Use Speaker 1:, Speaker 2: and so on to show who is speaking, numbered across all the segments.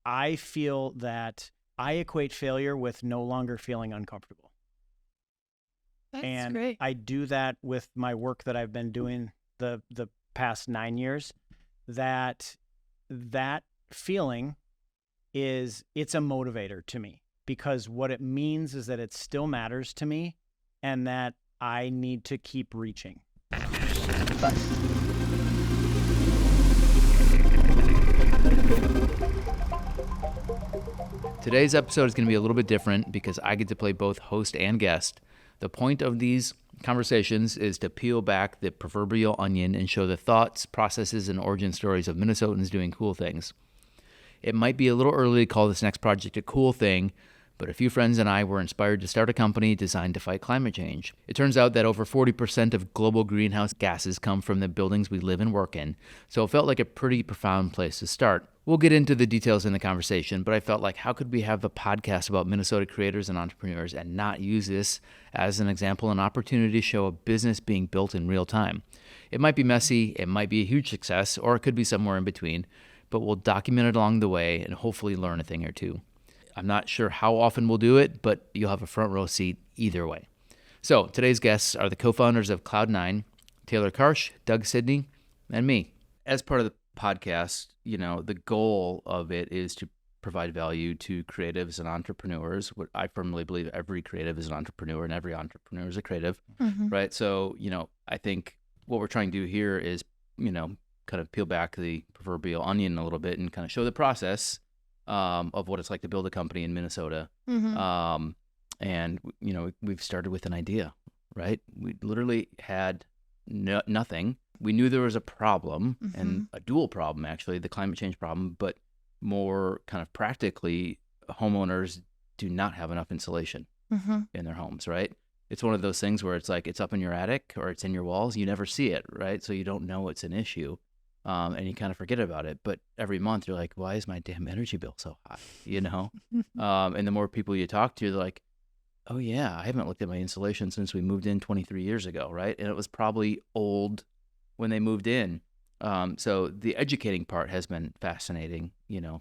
Speaker 1: I feel that I equate failure with no longer feeling uncomfortable.
Speaker 2: That's great.
Speaker 1: I do that with my work that I've been doing the past 9 years. That feeling it's a motivator to me, because what it means is that it still matters to me and that I need to keep reaching.
Speaker 3: Today's episode is going to be a little bit different because I get to play both host and guest. The point of these conversations is to peel back the proverbial onion and show the thoughts, processes, and origin stories of Minnesotans doing cool things. It might be a little early to call this next project a cool thing, but a few friends and I were inspired to start a company designed to fight climate change. It turns out that over 40% of global greenhouse gases come from the buildings we live and work in, so it felt like a pretty profound place to start. We'll get into the details in the conversation, but I felt like, how could we have a podcast about Minnesota creators and entrepreneurs and not use this as an example, an opportunity to show a business being built in real time? It might be messy, it might be a huge success, or it could be somewhere in between, but we'll document it along the way and hopefully learn a thing or two. I'm not sure how often we'll do it, but you'll have a front row seat either way. So today's guests are the co-founders of Cloud9, Taylor Karasch, Doug Sidney, and me. As part of the podcast, the goal of it is to provide value to creatives and entrepreneurs. What I firmly believe, every creative is an entrepreneur and every entrepreneur is a creative, right? So, I think what we're trying to do here is, kind of peel back the proverbial onion a little bit and kind of show the process of what it's like to build a company in Minnesota. And, we've started with an idea, right? We literally had nothing. We knew there was a problem, and a dual problem, actually, the climate change problem, but more kind of practically, homeowners do not have enough insulation in their homes, right? It's one of those things where it's like it's up in your attic or it's in your walls. You never see it, right? So you don't know it's an issue. And you kind of forget about it. But every month you're like, why is my damn energy bill so high? And the more people you talk to, they're like, oh yeah, I haven't looked at my insulation since we moved in 23 years ago, right? And it was probably old when they moved in. So the educating part has been fascinating,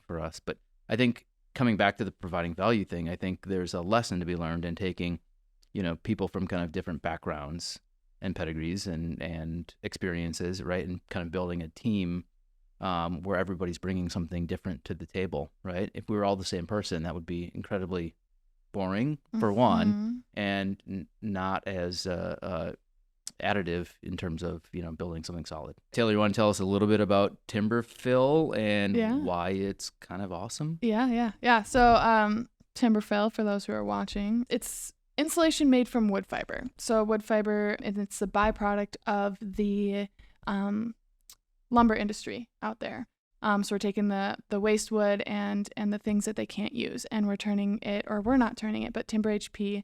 Speaker 3: for us. But I think coming back to the providing value thing, I think there's a lesson to be learned in taking, people from kind of different backgrounds and pedigrees and experiences, right? And kind of building a team where everybody's bringing something different to the table, right? If we were all the same person, that would be incredibly boring, for one, and not as additive in terms of, building something solid. Taylor, you want to tell us a little bit about Timberfill and why it's kind of awesome?
Speaker 2: Yeah. So Timberfill, for those who are watching, it's insulation made from wood fiber. So wood fiber, it's a byproduct of the lumber industry out there. So we're taking the waste wood and the things that they can't use, and we're turning it, or we're not turning it, but Timber HP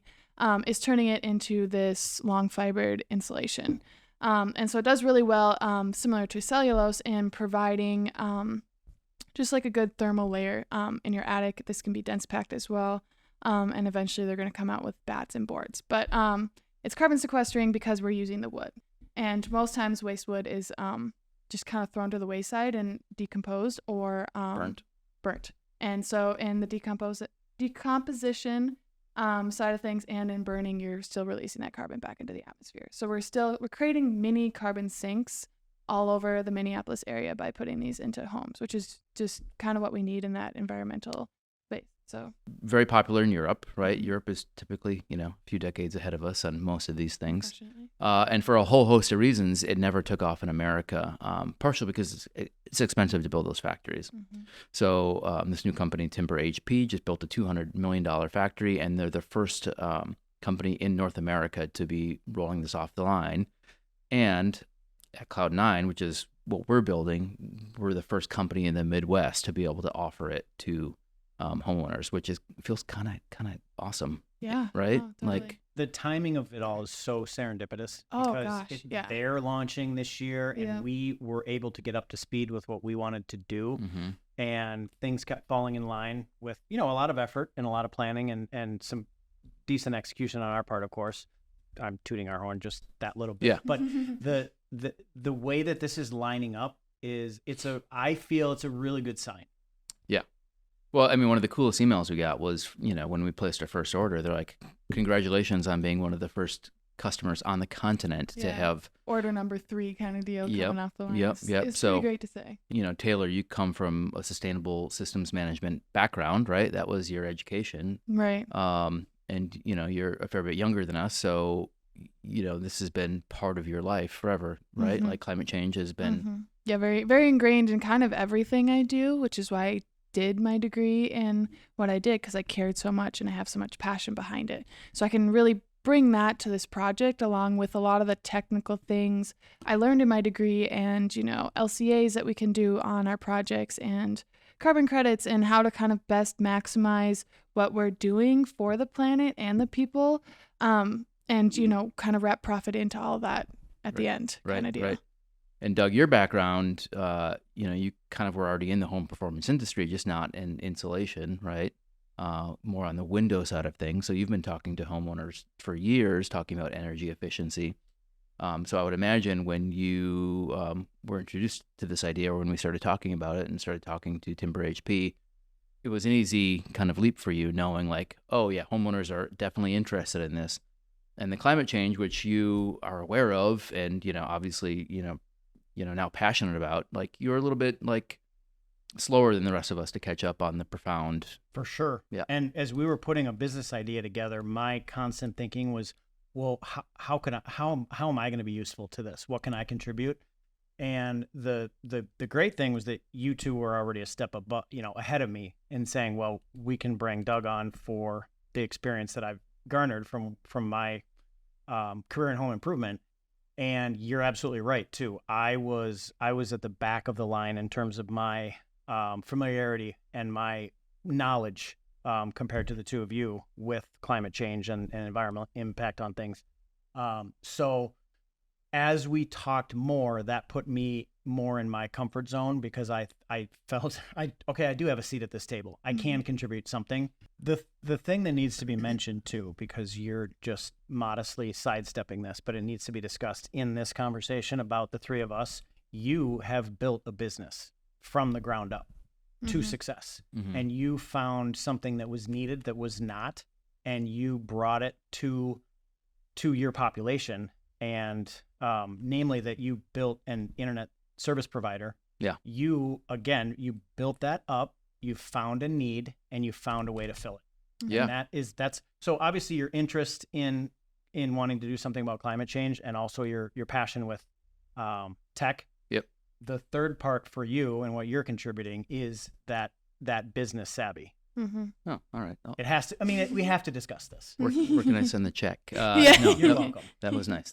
Speaker 2: is turning it into this long fibered insulation. And so it does really well, similar to cellulose, in providing just like a good thermal layer in your attic. This can be dense packed as well. And eventually they're going to come out with bats and boards. But it's carbon sequestering because we're using the wood. And most times waste wood is just kind of thrown to the wayside and decomposed or burnt. And so in the decomposition side of things and in burning, you're still releasing that carbon back into the atmosphere. So we're creating mini carbon sinks all over the Minneapolis area by putting these into homes, which is just kind of what we need in that environmental space. So
Speaker 3: very popular in Europe, right? Europe is typically, a few decades ahead of us on most of these things. And for a whole host of reasons, it never took off in America, partially because it's expensive to build those factories. So this new company, Timber HP, just built a $200 million factory, and they're the first company in North America to be rolling this off the line. And at Cloud9, which is what we're building, we're the first company in the Midwest to be able to offer it to homeowners, which feels kind of awesome.
Speaker 2: Yeah.
Speaker 3: Right?
Speaker 2: Oh, totally.
Speaker 3: Like
Speaker 1: The timing of it all is so serendipitous.
Speaker 2: Oh,
Speaker 1: because
Speaker 2: gosh, yeah.
Speaker 1: They're launching this year, and we were able to get up to speed with what we wanted to do. And things kept falling in line with, a lot of effort and a lot of planning and some decent execution on our part, of course. I'm tooting our horn just that little bit.
Speaker 3: Yeah.
Speaker 1: But the way that this is lining up I feel it's a really good sign.
Speaker 3: Yeah. Well, I mean, one of the coolest emails we got was, when we placed our first order, they're like, congratulations on being one of the first customers on the continent to have
Speaker 2: order number 3 kind of deal coming off the line.
Speaker 3: Yep.
Speaker 2: It's
Speaker 3: So,
Speaker 2: pretty great to say.
Speaker 3: Taylor, you come from a sustainable systems management background, right? That was your education.
Speaker 2: Right.
Speaker 3: And, you're a fair bit younger than us. So, this has been part of your life forever, right?
Speaker 2: Mm-hmm.
Speaker 3: Like climate change has been.
Speaker 2: Mm-hmm. Yeah, very, very ingrained in kind of everything I do, which is why I did my degree in what I did, because I cared so much and I have so much passion behind it. So I can really bring that to this project along with a lot of the technical things I learned in my degree and, LCAs that we can do on our projects and carbon credits and how to kind of best maximize what we're doing for the planet and the people. And, kind of wrap profit into all of that at the end kind of deal.
Speaker 3: Right. And Doug, your background, you kind of were already in the home performance industry, just not in insulation, right? More on the window side of things. So you've been talking to homeowners for years, talking about energy efficiency. So I would imagine when you were introduced to this idea, or when we started talking about it and started talking to Timber HP, it was an easy kind of leap for you, knowing like, oh yeah, homeowners are definitely interested in this. And the climate change, which you are aware of, and obviously now passionate about, like you're a little bit like slower than the rest of us to catch up on the profound.
Speaker 1: For sure.
Speaker 3: Yeah.
Speaker 1: And as we were putting a business idea together, my constant thinking was, well, how am I going to be useful to this? What can I contribute? And the great thing was that you two were already a step above, ahead of me in saying, well, we can bring Doug on for the experience that I've garnered from my career in home improvement. And you're absolutely right too. I was at the back of the line in terms of my familiarity and my knowledge compared to the two of you with climate change and environmental impact on things. So as we talked more, that put me more in my comfort zone because I felt I do have a seat at this table. I can contribute something. The thing that needs to be mentioned too, because you're just modestly sidestepping this, but it needs to be discussed in this conversation about the three of us. You have built a business from the ground up to success, and you found something that was needed that was not, and you brought it to your population, and namely that you built an internet service provider.
Speaker 3: Yeah.
Speaker 1: You built that up, you found a need, and you found a way to fill it.
Speaker 3: Yeah.
Speaker 1: And that's so obviously your interest in wanting to do something about climate change, and also your passion with tech.
Speaker 3: Yep.
Speaker 1: The third part for you and what you're contributing is that business savvy.
Speaker 3: Oh, all right.
Speaker 1: It has to. I mean, we have to discuss this.
Speaker 3: Where can I send the check?
Speaker 1: You're welcome.
Speaker 3: That was nice.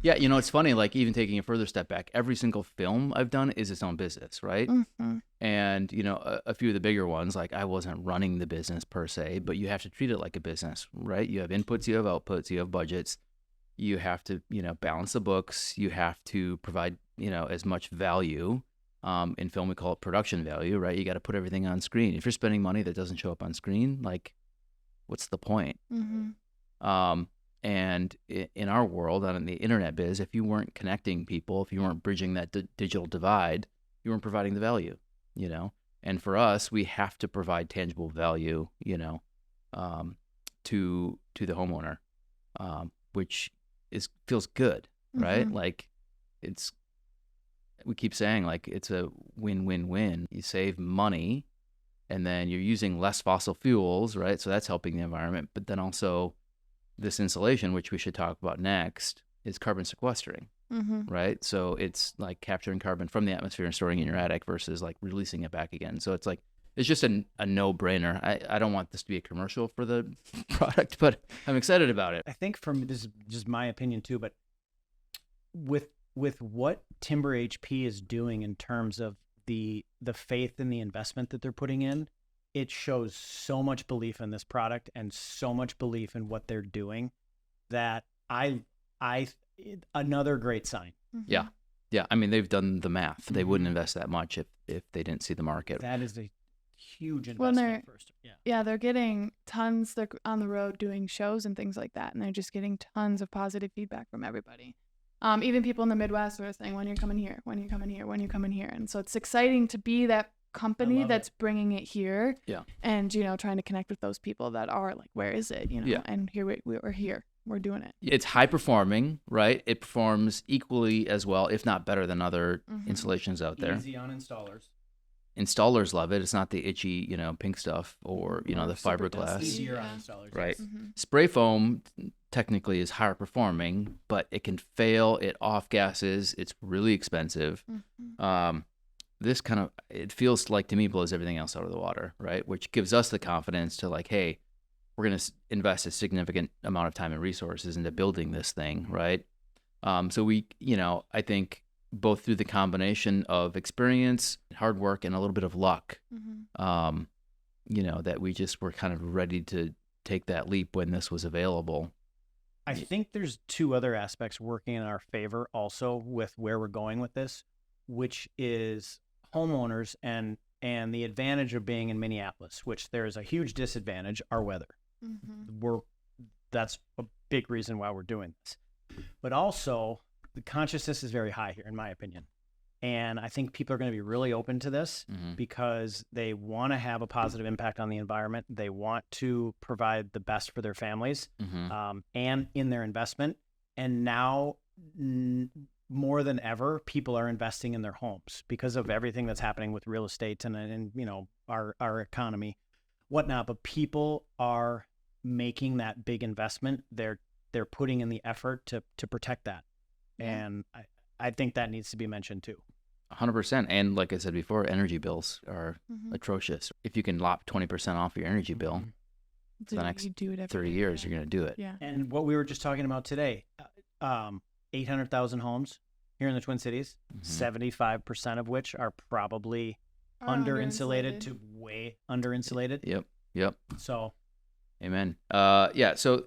Speaker 3: Yeah, it's funny, like even taking a further step back, every single film I've done is its own business, right? And, a few of the bigger ones, like I wasn't running the business per se, but you have to treat it like a business, right? You have inputs, you have outputs, you have budgets. You have to, balance the books. You have to provide, as much value. In film, we call it production value, right? You got to put everything on screen. If you're spending money that doesn't show up on screen, like, what's the point? And in our world, on the internet biz, if you weren't connecting people, if you weren't bridging that digital divide, you weren't providing the value, And for us, we have to provide tangible value, to the homeowner, which feels good, right? Like we keep saying like it's a win-win-win. You save money, and then you're using less fossil fuels, right? So that's helping the environment. But then also this insulation, which we should talk about next, is carbon sequestering, right? So it's like capturing carbon from the atmosphere and storing it in your attic versus like releasing it back again. So it's like, it's just a no-brainer. I don't want this to be a commercial for the product, but I'm excited about it.
Speaker 1: I think this is just my opinion too, but with what Timber HP is doing in terms of the faith and the investment that they're putting in, it shows so much belief in this product and so much belief in what they're doing that another great sign.
Speaker 3: Yeah. I mean, they've done the math. They wouldn't invest that much if they didn't see the market.
Speaker 1: That is a huge investment.
Speaker 2: They're getting tons. They're on the road doing shows and things like that, and they're just getting tons of positive feedback from everybody. Even people in the Midwest are saying, when you're coming here, when you're coming here, when you're coming here. And so it's exciting to be that company
Speaker 1: love
Speaker 2: that's bringing it here.
Speaker 3: Yeah.
Speaker 2: And, trying to connect with those people that are like, where is it?
Speaker 3: Yeah.
Speaker 2: And here we're here. We're doing it.
Speaker 3: It's high performing, right? It performs equally as well, if not better than other installations out there.
Speaker 1: Easy on installers.
Speaker 3: Installers love it. It's not the itchy, pink stuff or, the fiberglass.
Speaker 1: Easier on installers.
Speaker 3: Right.
Speaker 1: Yes.
Speaker 3: Spray foam technically is higher performing, but it can fail. It off gases. It's really expensive. This it feels like to me blows everything else out of the water, right? Which gives us the confidence to like, hey, we're going to invest a significant amount of time and resources into building this thing, right? So we, I think both through the combination of experience, hard work, and a little bit of luck, that we just were kind of ready to take that leap when this was available.
Speaker 1: I think there's two other aspects working in our favor also with where we're going with this, which is homeowners and the advantage of being in Minneapolis, which there is a huge disadvantage, our weather. That's a big reason why we're doing this. But also the consciousness is very high here, in my opinion. And I think people are going to be really open to this because they want to have a positive impact on the environment. They want to provide the best for their families and in their investment. And now more than ever, people are investing in their homes because of everything that's happening with real estate and our economy, whatnot. But people are making that big investment. They're putting in the effort to protect that. And I think that needs to be mentioned too.
Speaker 3: 100%. And like I said before, energy bills are atrocious. If you can lop 20% off your energy bill for the next 30 years, you're going to do it.
Speaker 2: Yeah.
Speaker 1: And what we were just talking about today, 800,000 homes here in the Twin Cities, 75% of which are probably under-insulated to way under-insulated.
Speaker 3: Yep.
Speaker 1: So.
Speaker 3: Amen. So,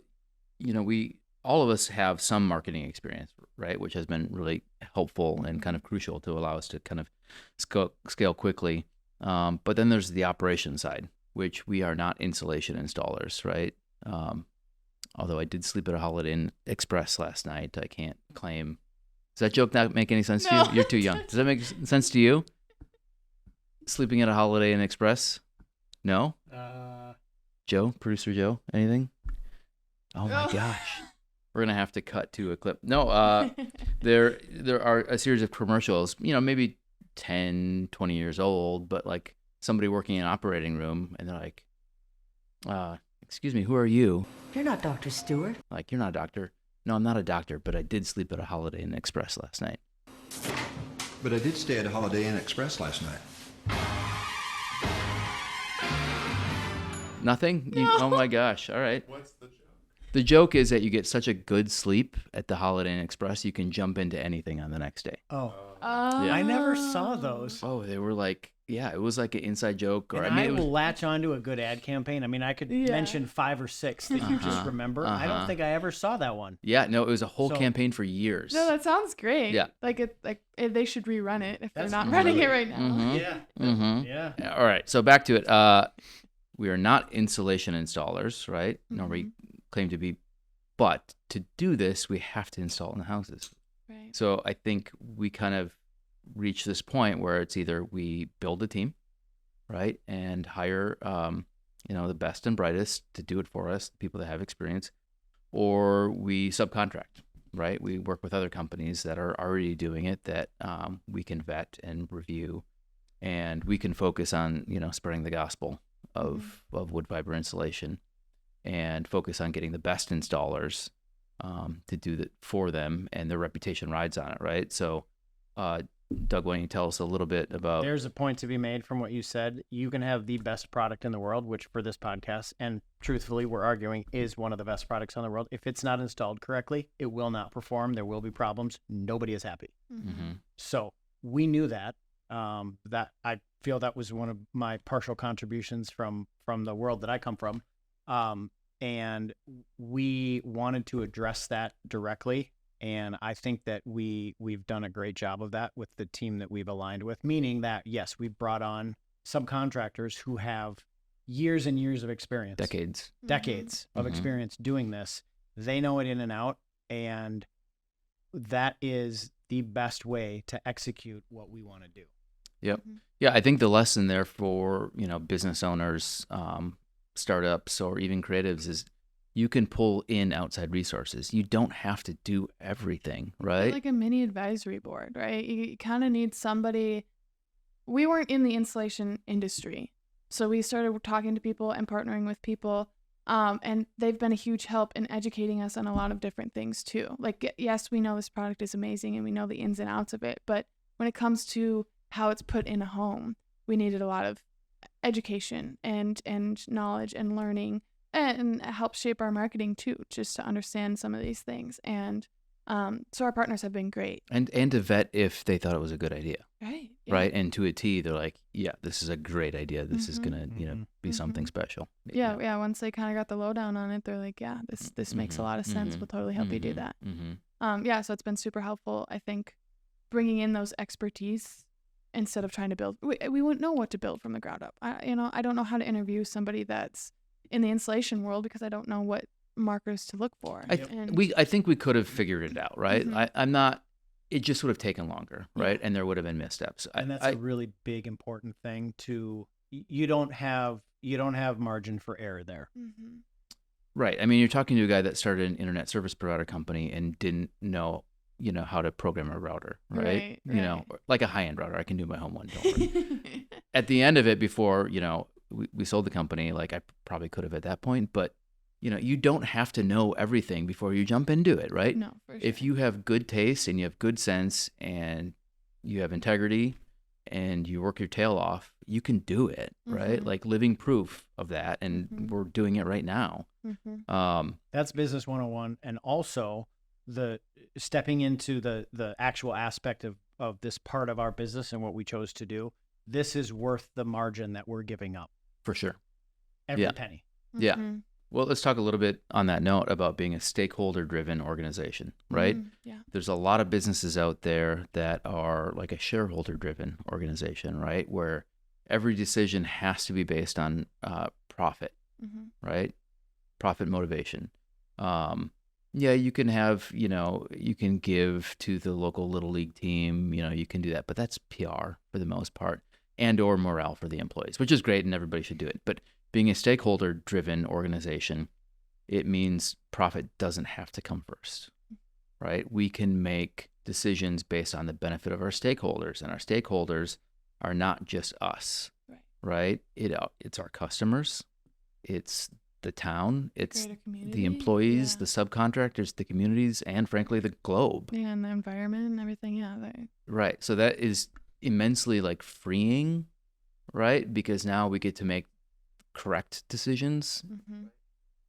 Speaker 3: all of us have some marketing experience, right? Which has been really helpful and kind of crucial to allow us to kind of scale quickly. But then there's the operation side, which we are not insulation installers, right? Although I did sleep at a Holiday Inn Express last night, I can't claim. Does that joke not make any sense to you? You're too young. Does that make sense to you? Sleeping at a Holiday Inn Express? No? Joe, producer Joe, anything? Oh my gosh. We're going to have to cut to a clip. No, there are a series of commercials, maybe 10, 20 years old, but like somebody working in an operating room and they're like, excuse me, who are you?
Speaker 4: You're not Dr. Stewart.
Speaker 3: Like, you're not a doctor. No, I'm not a doctor, but I did sleep at a Holiday Inn Express last night.
Speaker 5: But I did stay at a Holiday Inn Express last night.
Speaker 3: Nothing?
Speaker 2: No.
Speaker 3: Oh my gosh. All right.
Speaker 6: What's the joke?
Speaker 3: The joke is that you get such a good sleep at the Holiday Inn Express, you can jump into anything on the next day.
Speaker 1: Oh.
Speaker 3: Yeah.
Speaker 1: I never saw those.
Speaker 3: Oh, they were like, it was like an inside joke. Or
Speaker 1: And I
Speaker 3: it was,
Speaker 1: will latch onto a good ad campaign. I mean, I could mention 5 or 6 that you just remember. I don't think I ever saw that one.
Speaker 3: Yeah, no, it was a whole
Speaker 1: So-
Speaker 3: campaign for years.
Speaker 2: No, that sounds great.
Speaker 3: Yeah.
Speaker 2: They should rerun it if they're
Speaker 1: That's
Speaker 2: not running
Speaker 1: really-
Speaker 2: it right now.
Speaker 1: Yeah.
Speaker 3: Yeah, all right, so back to it. We are not insulation installers, right? Nor we claim to be. But to do this, we have to install in the houses.
Speaker 2: Right.
Speaker 3: So I think we kind of reach this point where it's either we build a team, right, and hire, the best and brightest to do it for us, people that have experience, or we subcontract, right? We work with other companies that are already doing it that we can vet and review, and we can focus on, spreading the gospel of wood fiber insulation and focus on getting the best installers to do that for them, and their reputation rides on it, right? So, Doug, why don't you tell us a little bit about...
Speaker 1: There's a point to be made from what you said. You can have the best product in the world, which for this podcast, and truthfully, we're arguing, is one of the best products in the world. If it's not installed correctly, it will not perform. There will be problems. Nobody is happy. So we knew that. That I feel that was one of my partial contributions from the world that I come from. And we wanted to address that directly. And I think that we've done a great job of that with the team that we've aligned with, meaning that, yes, we've brought on subcontractors who have years and years of experience. Decades of experience doing this. They know it in and out. And that is the best way to execute what we want to do.
Speaker 3: Yep. Yeah, I think the lesson there for, business owners, startups, or even creatives is you can pull in outside resources. You don't have to do everything, right?
Speaker 2: Like a mini advisory board, right? You kind of need somebody. We weren't in the insulation industry, so we started talking to people and partnering with people, and they've been a huge help in educating us on a lot of different things too. Like, yes, we know this product is amazing and we know the ins and outs of it, but when it comes to how it's put in a home, we needed a lot of education and knowledge and learning, and help shape our marketing too, just to understand some of these things. And so our partners have been great.
Speaker 3: And to vet if they thought it was a good idea.
Speaker 2: Right. Yeah.
Speaker 3: Right. And to a T, they're like, yeah, this is a great idea. This is going to, be something special.
Speaker 2: Yeah. Once they kind of got the lowdown on it, they're like, yeah, this makes a lot of sense. We'll totally help you do that. So it's been super helpful, I think, bringing in those expertise instead of trying to build. We wouldn't know what to build from the ground up. I don't know how to interview somebody that's in the insulation world because I don't know what markers to look for.
Speaker 3: I think we could have figured it out, right? I'm not. It just would have taken longer, right? And there would have been missteps.
Speaker 1: And that's a really big important thing to. You don't have margin for error there.
Speaker 3: Right. I mean, you're talking to a guy that started an internet service provider company and didn't know, how to program a router, right? Like a high-end router. I can do my home one. Don't worry. At the end of it, before we sold the company, like I probably could have at that point, but you don't have to know everything before you jump into it, right?
Speaker 2: No, for sure.
Speaker 3: If you have good taste and you have good sense and you have integrity and you work your tail off, you can do it, right? Like living proof of that, and we're doing it right now.
Speaker 1: That's business 101, and also the stepping into the actual aspect of this part of our business and what we chose to do. This is worth the margin that we're giving up.
Speaker 3: For sure.
Speaker 1: Every penny.
Speaker 3: Yeah. Well, let's talk a little bit on that note about being a stakeholder-driven organization, right?
Speaker 2: Yeah.
Speaker 3: There's a lot of businesses out there that are like a shareholder-driven organization, right? Where every decision has to be based on profit, right? Profit motivation. You can have, you can give to the local little league team, you can do that, but that's PR for the most part, and or morale for the employees, which is great and everybody should do it. But being a stakeholder-driven organization, it means profit doesn't have to come first, right? We can make decisions based on the benefit of our stakeholders, and our stakeholders are not just us, right? It's our customers, it's the town, it's the employees, the subcontractors, the communities, and frankly, the globe.
Speaker 2: Yeah, and the environment and everything,
Speaker 3: Right, so that is immensely like freeing, right? Because now we get to make correct decisions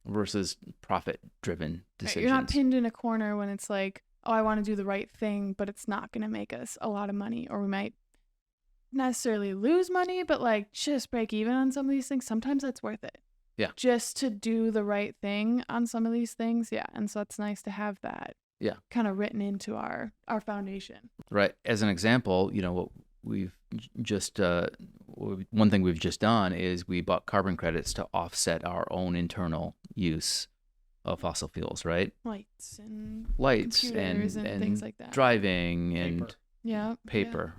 Speaker 3: versus profit-driven decisions.
Speaker 2: You're not pinned in a corner when it's like, oh, I want to do the right thing, but it's not going to make us a lot of money, or we might necessarily lose money, but like just break even on some of these things. Sometimes that's worth it.
Speaker 3: Yeah.
Speaker 2: Just to do the right thing on some of these things. Yeah. And so it's nice to have that kind of written into our foundation.
Speaker 3: Right. As an example, what we've just one thing we've just done is we bought carbon credits to offset our own internal use of fossil fuels, right?
Speaker 2: Lights and
Speaker 3: things
Speaker 2: like that.
Speaker 3: Driving and
Speaker 1: For
Speaker 3: paper.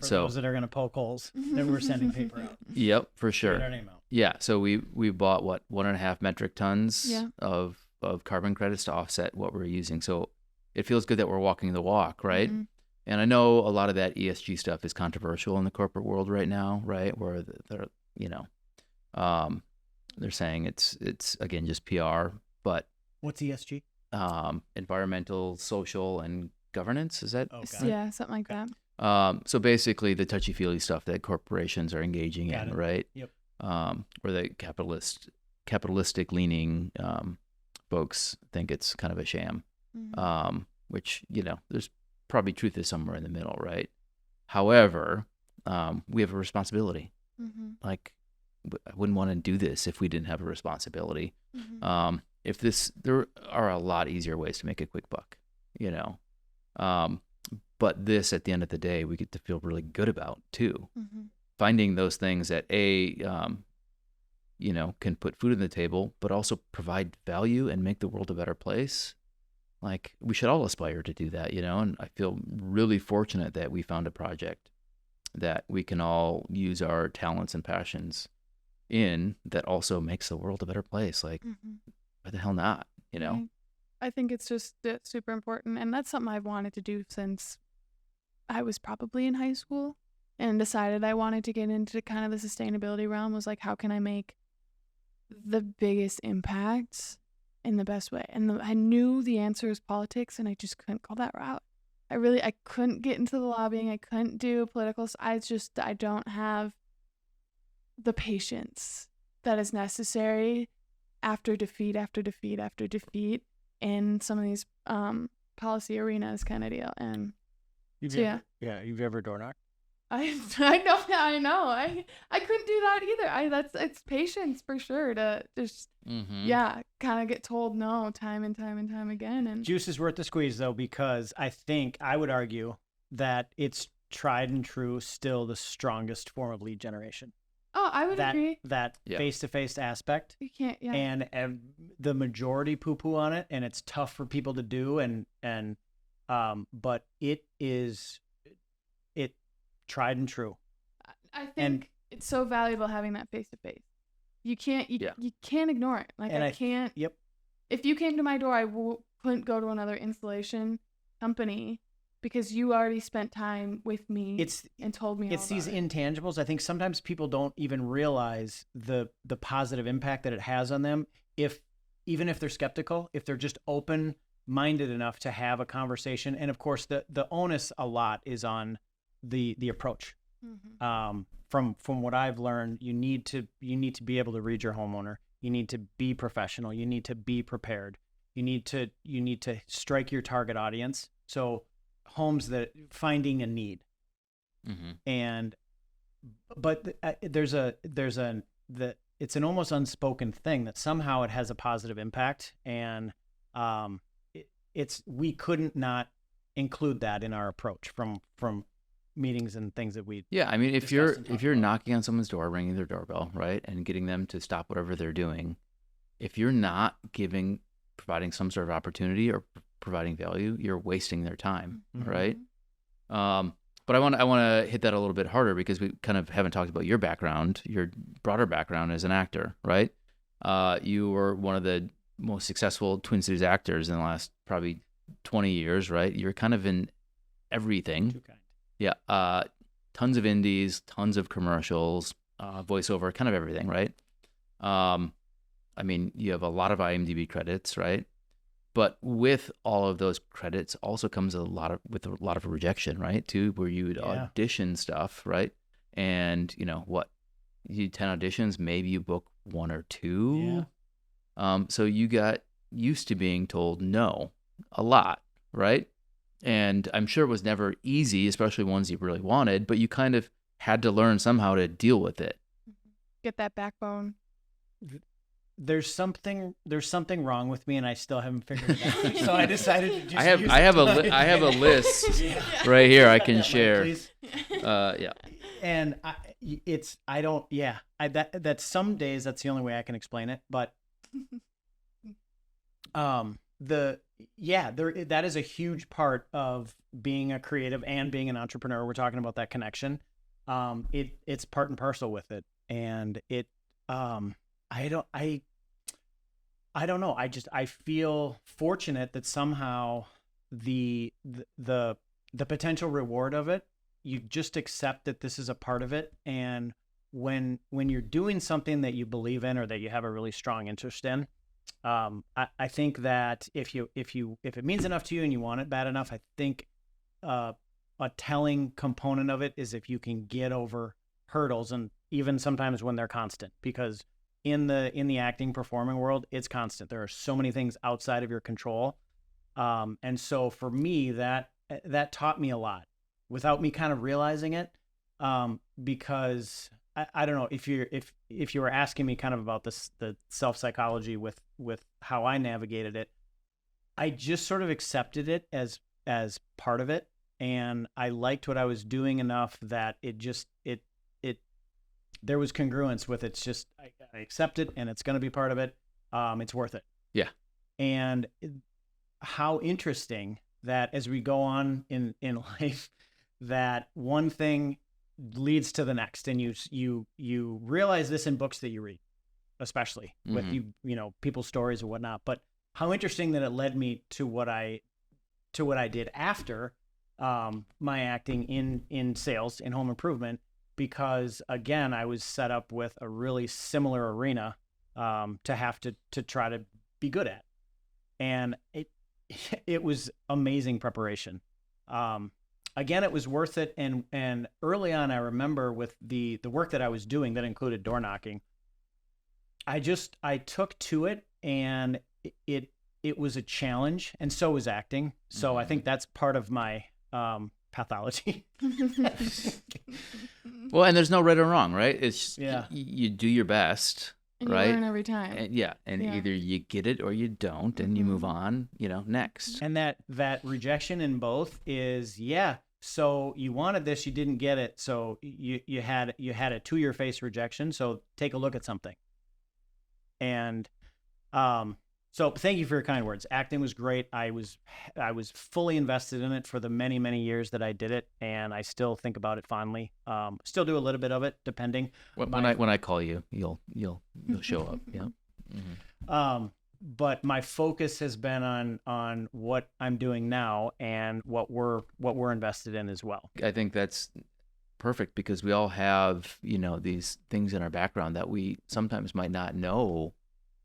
Speaker 3: So
Speaker 1: those that are going to poke holes, then we're sending paper out.
Speaker 3: Yep, for sure.
Speaker 1: Get our name out.
Speaker 3: Yeah. So we bought 1.5 metric tons of carbon credits to offset what we're using. So it feels good that we're walking the walk, right? And I know a lot of that ESG stuff is controversial in the corporate world right now, right? Where they're saying it's again just PR, but
Speaker 1: what's ESG?
Speaker 3: Environmental, social, and governance. Is that?
Speaker 1: Oh,
Speaker 2: yeah, something like that.
Speaker 3: So basically, the touchy-feely stuff that corporations are engaging in, right?
Speaker 1: Yep.
Speaker 3: Where the capitalistic leaning folks think it's kind of a sham, which there's probably truth is somewhere in the middle, right? However, we have a responsibility. Like, I wouldn't want to do this if we didn't have a responsibility. There are a lot easier ways to make a quick buck, but this, at the end of the day, we get to feel really good about too. Finding those things that can put food on the table, but also provide value and make the world a better place. Like, we should all aspire to do that, and I feel really fortunate that we found a project that we can all use our talents and passions in that also makes the world a better place. Like, why the hell not, you know?
Speaker 2: I think it's just super important. And that's something I've wanted to do since I was probably in high school and decided I wanted to get into kind of the sustainability realm. Was like, how can I make the biggest impact in the best way? And I knew the answer was politics, and I just couldn't go that route. I couldn't get into the lobbying. I couldn't do political. I don't have the patience that is necessary after defeat after defeat after defeat in some of these policy arenas kind of deal. And
Speaker 1: You've ever door knocked?
Speaker 2: I know. I couldn't do that either. It's patience for sure to just kind of get told no time and time and time again. And
Speaker 1: juice is worth the squeeze though, because I would argue that it's tried and true still the strongest form of lead generation.
Speaker 2: Oh, I would agree.
Speaker 1: That face-to-face aspect.
Speaker 2: You can't,
Speaker 1: And the majority poo-poo on it, and it's tough for people to do, but it tried and true.
Speaker 2: I think it's so valuable having that face-to-face. You can't ignore it. Like, I can't.
Speaker 1: Yep.
Speaker 2: If you came to my door, I couldn't go to another installation company because you already spent time with me and told me
Speaker 1: it's these intangibles. I think sometimes people don't even realize the positive impact that it has on them, even if they're skeptical, if they're just open-minded enough to have a conversation. And of course, the onus a lot is on the approach. From what I've learned, you need to be able to read your homeowner. You need to be professional. You need to be prepared. You need to strike your target audience. So homes that finding a need. But it's an almost unspoken thing that somehow it has a positive impact, and we couldn't not include that in our approach from meetings and things that we
Speaker 3: I mean, if you're knocking on someone's door, ringing their doorbell, right, and getting them to stop whatever they're doing, if you're not providing some sort of opportunity or providing value, you're wasting their time, right? But I want to hit that a little bit harder because we kind of haven't talked about your background, your broader background as an actor, right? You were one of the most successful Twin Cities actors in the last probably 20 years, right? You're kind of in everything.
Speaker 1: Too kind.
Speaker 3: Yeah. Tons of indies, tons of commercials, voiceover, kind of everything, right? I mean, you have a lot of IMDb credits, right? But with all of those credits also comes a lot of rejection, right? Too, where you would audition stuff, right? And you do 10 auditions, maybe you book 1 or 2. So you got used to being told no a lot, right? And I'm sure it was never easy, especially ones you really wanted, but you kind of had to learn somehow to deal with it.
Speaker 2: Get that backbone.
Speaker 1: There's something wrong with me, and I still haven't figured it out. So I decided to just
Speaker 3: I have a list right here I can share.
Speaker 1: And that's some days that's the only way I can explain it, but that is a huge part of being a creative and being an entrepreneur. We're talking about that connection. It's part and parcel with it, and I don't know. I feel fortunate that somehow the potential reward of it, you just accept that this is a part of it. And when you're doing something that you believe in or that you have a really strong interest in, I think that if it means enough to you and you want it bad enough, I think a telling component of it is if you can get over hurdles, and even sometimes when they're constant, because in the acting performing world, it's constant. There are so many things outside of your control. And so for me, that taught me a lot without me kind of realizing it. Because I don't know if you were asking me kind of about the self-psychology with how I navigated it, I just sort of accepted it as part of it. And I liked what I was doing enough that there was congruence with it. It's just, I accept it and it's going to be part of it. It's worth it.
Speaker 3: Yeah.
Speaker 1: And how interesting that as we go on in life, that one thing leads to the next, and you realize this in books that you read, especially with people's stories or whatnot. But how interesting that it led me to what I did after my acting in sales, in home improvement, because again, I was set up with a really similar arena to have to try to be good at, and it was amazing preparation. Again, it was worth it. And early on, I remember with the work that I was doing that included door knocking, I took to it, and it was a challenge, and so was acting. So I think that's part of my pathology.
Speaker 3: Well, and there's no right or wrong, right? It's
Speaker 1: Yeah.
Speaker 3: You do your best,
Speaker 2: And
Speaker 3: right?
Speaker 2: you learn every time.
Speaker 3: And either you get it or you don't, and you move on, next.
Speaker 1: And that rejection in both is, so you wanted this, you didn't get it, so you had a to your face rejection, so take a look at something. And so thank you for your kind words. Acting was great. I was fully invested in it for the many, many years that I did it, and I still think about it fondly. Still do a little bit of it, depending.
Speaker 3: When I call you, you'll show up. Yeah. Mm-hmm.
Speaker 1: But my focus has been on what I'm doing now and what we're invested in as well.
Speaker 3: I think that's perfect, because we all have, these things in our background that we sometimes might not know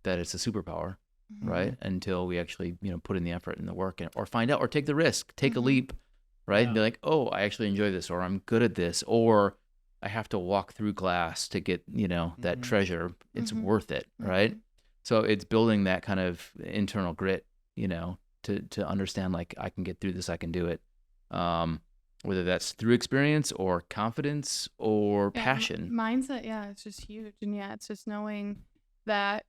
Speaker 3: that it's a superpower, right? Until we actually, put in the effort and the work, or find out, or take the risk, take a leap, right? And be like, oh, I actually enjoy this, or I'm good at this, or I have to walk through glass to get, that treasure. It's worth it, right? So it's building that kind of internal grit, to understand, like, I can get through this, I can do it. Whether that's through experience or confidence or passion.
Speaker 2: Mindset, it's just huge. And it's just knowing that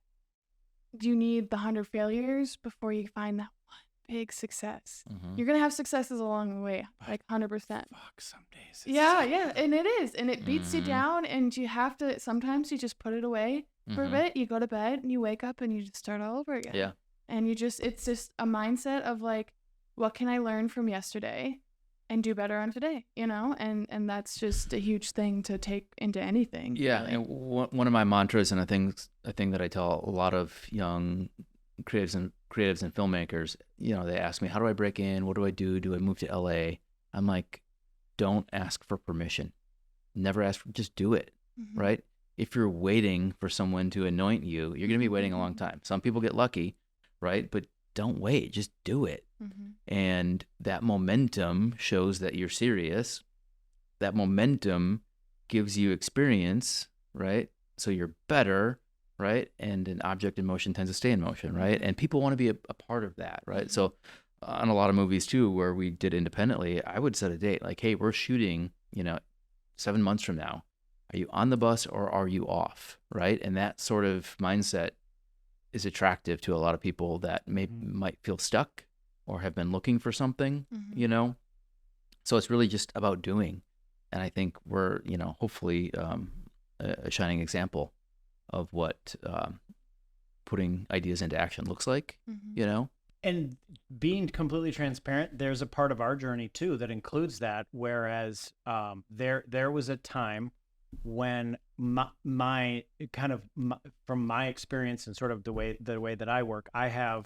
Speaker 2: you need the 100 failures before you find that one big success. You're going to have successes along the way, like 100%.
Speaker 1: Fuck, some days.
Speaker 2: And it is. And it beats you down, and you have to, sometimes you just put it away for a bit. You go to bed and you wake up and you just start all over again.
Speaker 3: Yeah.
Speaker 2: And it's just a mindset of like, what can I learn from yesterday and do better on today, and that's just a huge thing to take into anything.
Speaker 3: Yeah.
Speaker 2: Really.
Speaker 3: And one of my mantras, and a thing that I tell a lot of young creatives and filmmakers, they ask me, how do I break in? What do I do? Do I move to LA? I'm like, don't ask for permission. Never ask just do it. Right. If you're waiting for someone to anoint you, you're going to be waiting a long time. Some people get lucky, right? But don't wait, just do it. And that momentum shows that you're serious. That momentum gives you experience, right? So you're better, right? And an object in motion tends to stay in motion, right? And people want to be a part of that, right? So on a lot of movies too, where we did independently, I would set a date like, hey, we're shooting, 7 months from now. Are you on the bus or are you off, right? And that sort of mindset is attractive to a lot of people that might feel stuck or have been looking for something, So it's really just about doing. And I think we're, hopefully a shining example of what putting ideas into action looks like,
Speaker 1: And being completely transparent, there's a part of our journey too that includes that. Whereas there was a time when my from my experience and sort of the way that I work, I have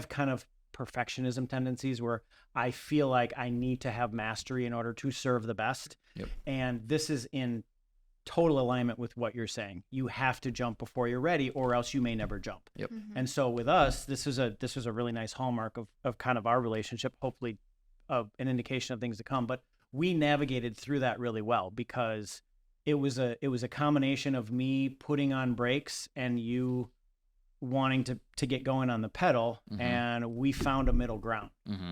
Speaker 1: kind of perfectionism tendencies where I feel like I need to have mastery in order to serve the best.
Speaker 3: Yep.
Speaker 1: And this is in total alignment with what you're saying. You have to jump before you're ready, or else you may never jump.
Speaker 3: Yep.
Speaker 1: And so with us, this was a really nice hallmark of kind of our relationship, hopefully an indication of things to come. But we navigated through that really well, because it was a combination of me putting on brakes and you wanting to get going on the pedal, and we found a middle ground.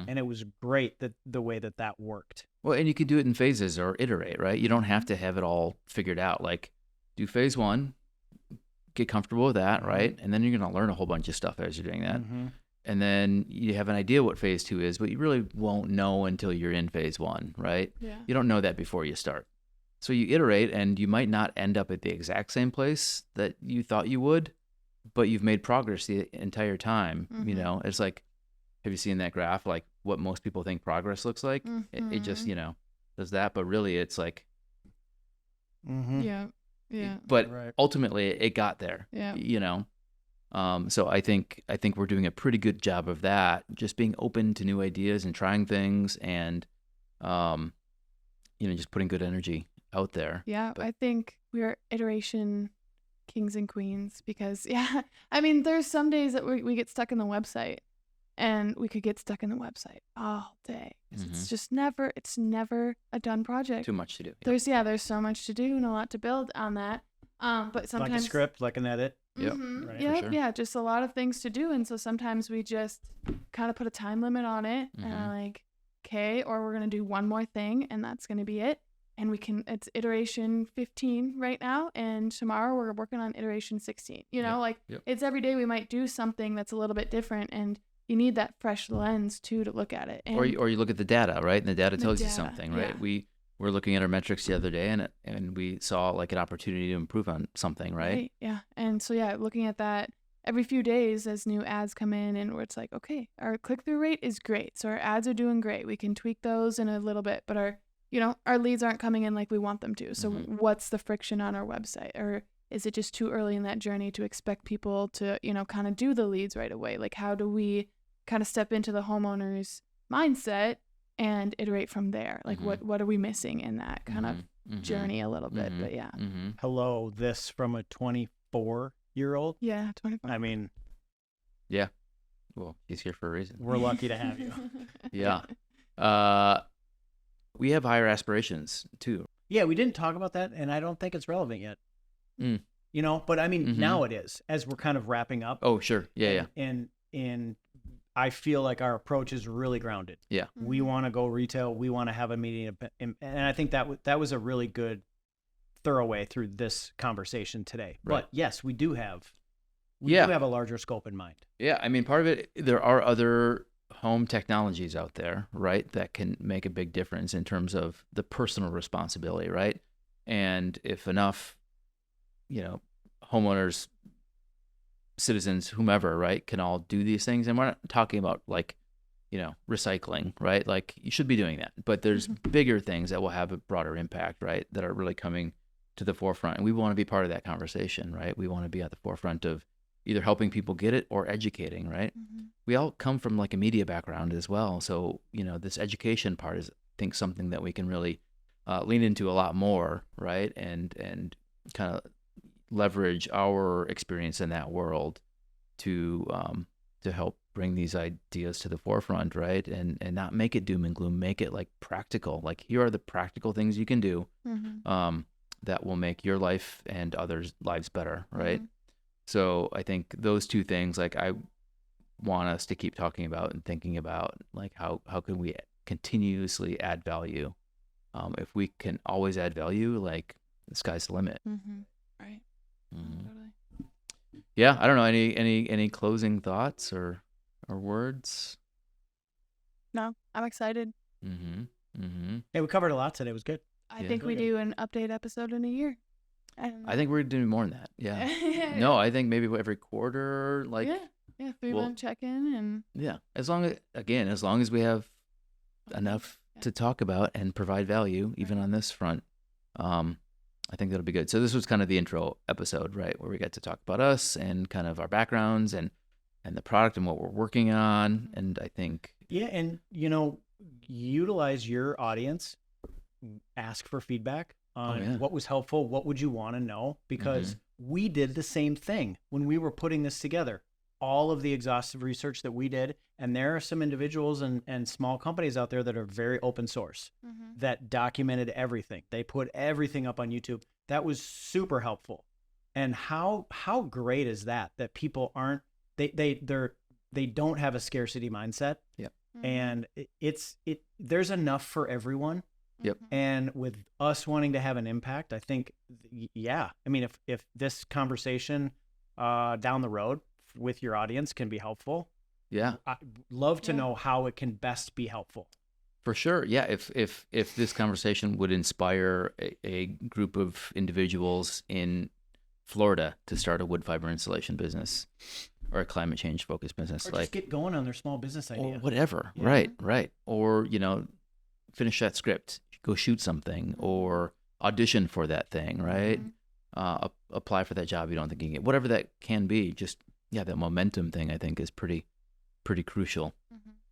Speaker 1: And it was great that the way that worked.
Speaker 3: Well, and you can do it in phases or iterate, right? You don't have to have it all figured out. Like, do phase 1, get comfortable with that, right? And then you're going to learn a whole bunch of stuff as you're doing that. And then you have an idea what phase 2 is, but you really won't know until you're in phase 1, right?
Speaker 2: Yeah.
Speaker 3: You don't know that before you start. So you iterate, and you might not end up at the exact same place that you thought you would, but you've made progress the entire time. It's like, have you seen that graph? Like what most people think progress looks like? It just, does that. But really it's like
Speaker 1: Mm-hmm.
Speaker 2: Yeah.
Speaker 3: But
Speaker 1: Right.
Speaker 3: ultimately, it got there.
Speaker 2: Yeah.
Speaker 3: You know. So I think we're doing a pretty good job of that, just being open to new ideas and trying things, and just putting good energy out there.
Speaker 2: Yeah,
Speaker 3: But-
Speaker 2: I think we're iteration kings and queens because, I mean, there's some days that we get stuck in the website, and we could get stuck in the website all day. 'Cause It's just never a done project.
Speaker 3: Too much to do.
Speaker 2: There's so much to do and a lot to build on that. But sometimes
Speaker 1: Like a script, like an edit.
Speaker 3: Yep.
Speaker 2: Mhm.
Speaker 1: Right.
Speaker 2: Yep,
Speaker 3: For sure.
Speaker 2: yeah, just a lot of things to do, and so sometimes we just kind of put a time limit on it, and
Speaker 3: Mhm.
Speaker 2: I'm like, okay, or we're gonna do one more thing, and that's gonna be it. And it's iteration 15 right now, and tomorrow we're working on iteration 16.
Speaker 3: Yep.
Speaker 2: It's every day we might do something that's a little bit different, and you need that fresh lens too to look at it. And
Speaker 3: Or you look at the data, right? And the data
Speaker 2: The
Speaker 3: tells you
Speaker 2: data,
Speaker 3: something, right?
Speaker 2: yeah.
Speaker 3: We were looking at our metrics the other day, and we saw like an opportunity to improve on something, right?
Speaker 2: Yeah. And so, looking at that every few days as new ads come in, and where it's like, okay, our click-through rate is great. So our ads are doing great. We can tweak those in a little bit, but our leads aren't coming in like we want them to. So
Speaker 3: Mhm.
Speaker 2: what's the friction on our website? Or is it just too early in that journey to expect people to, kind of do the leads right away? Like, how do we kind of step into the homeowner's mindset and iterate from there? Like,
Speaker 3: Mhm.
Speaker 2: what are we missing in that kind of
Speaker 3: Mhm.
Speaker 2: journey a little bit?
Speaker 3: Mhm.
Speaker 2: But yeah.
Speaker 3: Mm-hmm.
Speaker 1: Hello, this from a 24-year-old.
Speaker 2: Yeah, 25.
Speaker 1: I mean,
Speaker 3: Yeah. Well, he's here for a reason.
Speaker 1: we're lucky to have you.
Speaker 3: Yeah. We have higher aspirations too.
Speaker 1: Yeah, we didn't talk about that, and I don't think it's relevant yet.
Speaker 3: Mm.
Speaker 1: But I mean,
Speaker 3: Mhm.
Speaker 1: now it is, as we're kind of wrapping up.
Speaker 3: Oh, sure. Yeah.
Speaker 1: And I feel like our approach is really grounded.
Speaker 3: Yeah.
Speaker 1: We want to go retail. We want to have a meeting, and I think that was a really good, thorough way through this conversation today.
Speaker 3: Right.
Speaker 1: But yes, we do have
Speaker 3: Yeah.
Speaker 1: a larger scope in mind.
Speaker 3: Yeah. I mean, part of it, there are other home technologies out there, right, that can make a big difference in terms of the personal responsibility, right? And if enough, homeowners, citizens, whomever, right, can all do these things, and we're not talking about like, recycling, right? Like you should be doing that, but there's bigger things that will have a broader impact, right, that are really coming to the forefront, and we want to be part of that conversation, right? We want to be at the forefront of either helping people get it or educating, right? We all come from like a media background as well. So, this education part is, I think, something that we can really lean into a lot more, right? And kind of leverage our experience in that world to help bring these ideas to the forefront, right? And not make it doom and gloom, make it like practical. Like, here are the practical things you can do that will make your life and others' lives better, right? So I think those two things, like, I want us to keep talking about and thinking about, like, how can we continuously add value? If we can always add value, like, the sky's the limit.
Speaker 2: Right.
Speaker 3: Mhm.
Speaker 2: Totally.
Speaker 3: Yeah, I don't know, any closing thoughts or words?
Speaker 2: No, I'm excited.
Speaker 1: Hey, we covered a lot today. It was good.
Speaker 2: I
Speaker 3: Yeah.
Speaker 2: think we
Speaker 1: Okay.
Speaker 2: do an update episode in a year.
Speaker 3: I think we're doing more than that. Yeah. No, I think maybe every quarter, like,
Speaker 2: yeah, 3-month check-in, and
Speaker 3: yeah, as long as we have enough to talk about and provide value, even on this front, I think that'll be good. So this was kind of the intro episode, right, where we got to talk about us and kind of our backgrounds and the product and what we're working on. And I think,
Speaker 1: Yeah, and utilize your audience. Ask for feedback on what was helpful. What would you want to know? Because we did the same thing when we were putting this together. All of the exhaustive research that we did, and there are some individuals and small companies out there that are very open source that documented everything. They put everything up on YouTube. That was super helpful. And how great is that people aren't they don't have a scarcity mindset.
Speaker 3: Yep.
Speaker 1: And there's enough for everyone.
Speaker 3: Yep.
Speaker 1: And with us wanting to have an impact, I think, I mean, if this conversation down the road with your audience can be helpful,
Speaker 3: yeah,
Speaker 1: I'd love to know how it can best be helpful.
Speaker 3: for sure. Yeah. If this conversation would inspire a group of individuals in Florida to start a wood fiber insulation business or a climate change focused business,
Speaker 1: Or
Speaker 3: like,
Speaker 1: just get going on their small business idea.
Speaker 3: or whatever.
Speaker 1: Yeah.
Speaker 3: Right. Or, finish that script, go shoot something, or audition for that thing, right?
Speaker 2: Mhm.
Speaker 3: Apply for that job you don't think you can get, whatever that can be. Just that momentum thing I think is pretty crucial.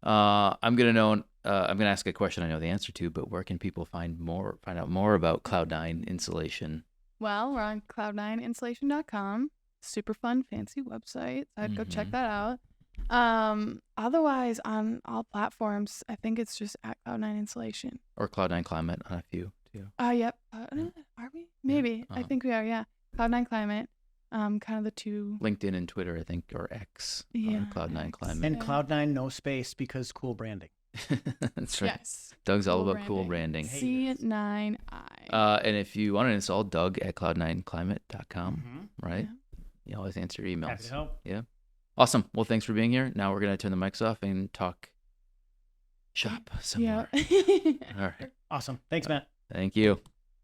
Speaker 3: I'm gonna ask a question I know the answer to, but where can people find out more about Cloud9 Insulation?
Speaker 2: Well, we're on cloud9insulation.com. Super fun, fancy website. I'd go check that out. Otherwise, on all platforms, I think it's just at Cloud9 Insulation.
Speaker 3: Or Cloud9 Climate on a few too.
Speaker 2: Yep. Are we? Maybe. I think we are. Yeah. Cloud9 Climate. Kind of the two.
Speaker 3: LinkedIn and Twitter, I think, or X.
Speaker 2: Yeah.
Speaker 3: Cloud9
Speaker 2: X.
Speaker 3: Climate.
Speaker 1: And Cloud9 no space because cool branding.
Speaker 3: That's right.
Speaker 2: Yes.
Speaker 3: Doug's all
Speaker 2: Cool
Speaker 3: about cool branding.
Speaker 2: C9I.
Speaker 3: And if you want to install, Doug at cloud9climate.com, right?
Speaker 2: Yeah.
Speaker 3: You always answer emails.
Speaker 1: Happy to help.
Speaker 3: Yeah. Awesome. Well, thanks for being here. Now we're going to turn the mics off and talk shop some more.
Speaker 2: Yeah.
Speaker 3: All right.
Speaker 1: Awesome. Thanks, Matt.
Speaker 3: Thank you.